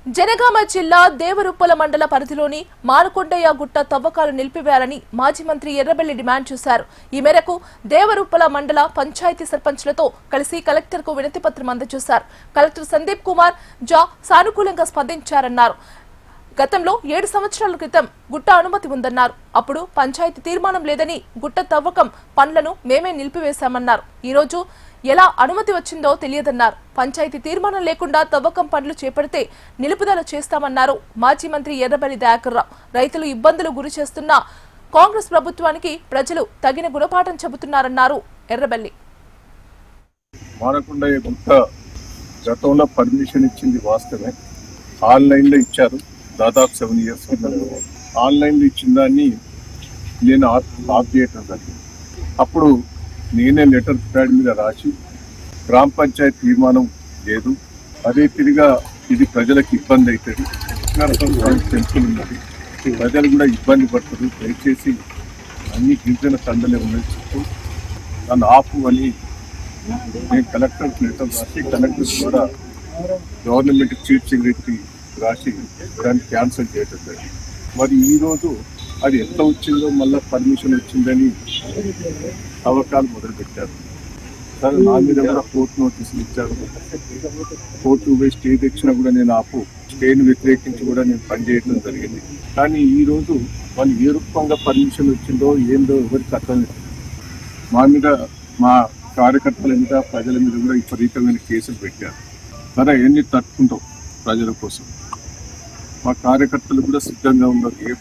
జనగామ జిల్లా దేవరుప్పల మండల పరిధిలోని మానుకొండయ్య గుట్ట తవ్వకాలు నిలిపివేయాలని మాజీ మంత్రి ఎర్రబెల్లి డిమాండ్ చేశారు. ఈ మేరకు దేవరుప్పల మండల పంచాయతీ సర్పంచ్లతో కలిసి కలెక్టర్కు వినతిపత్రం అందజేశారు. కలెక్టర్ సందీప్ కుమార్ జా సానుకూలంగా స్పందించారన్నారు. గతంలో 7 సంవత్సరాల క్రితం గుట్ట అనుమతి ఉందన్నారు. అప్పుడు పంచాయతీ తీర్మానం లేదని గుట్ట తవ్వకం పనులను మేమే నిలిపివేశామన్నారు. ఈ రోజు ఎలా అనుమతి వచ్చిందో తెలియదన్నారు. పంచాయతీ తీర్మానం లేకుండా తవ్వకం పనులు చేపడితే నిలుపుదల చేస్తామన్నారు మాజీ మంత్రి ఎర్రబెల్లి దయాకర్ రావు. రైతులు ఇబ్బందులు గురి చేస్తున్న కాంగ్రెస్ ప్రభుత్వానికి ప్రజలు తగిన గుణపాఠం చెబుతున్నారన్నారు ఎర్రబెల్లి. మానకొండయ్య గుట్ట గతంలో పర్మిషన్ ఇచ్చింది వాస్తవమే. ఆన్లైన్లో ఇచ్చారు. దాదాపు 7 years ఆన్లైన్లో ఇచ్చిన దాన్ని నేను ఆఫ్ చేయటం జరిగింది. అప్పుడు నేనే లెటర్ ప్యాడ్ మీద రాసి గ్రామ పంచాయతీ తీర్మానం లేదు, అదే తిరిగా ఇది ప్రజలకు ఇబ్బంది అవుతుంది, టెంపుల్ ఉన్నది, ప్రజలు కూడా ఇబ్బంది పడుతుంది, దయచేసి అన్ని గిరిజన తండలే ఉన్నది చెప్తూ నన్ను ఆపు అని నేను కలెక్టర్కి లెటర్ రాసి కలెక్టర్ ద్వారా గవర్నమెంట్ చీఫ్ సెక్రటరీ రాసి దాన్ని క్యాన్సిల్ చేయడం జరిగింది. మరి ఈరోజు అది ఎంత వచ్చిందో మళ్ళీ పర్మిషన్ వచ్చిందని తవ్వకాలు మొదలుపెట్టారు. సరే, నా మీద కూడా కోర్టు నోటీసులు ఇచ్చారు. కోర్టు పోయి స్టే తెచ్చినా కూడా నేను స్టేని వ్యతిరేకించి కూడా నేను పనిచేయడం జరిగింది. కానీ ఈరోజు వాళ్ళు ఏ రూపంగా పర్మిషన్ వచ్చిందో ఏందో ఎవరికి అర్థం లేదు. మా మీద, మా కార్యకర్తల మీద, ప్రజల మీద కూడా విపరీతమైన కేసులు పెట్టారు. సరే, ఎన్ని తట్టుకుంటాం ప్రజల కోసం. మా కార్యకర్తలు కూడా సిద్ధంగా ఉన్నారు. ఏ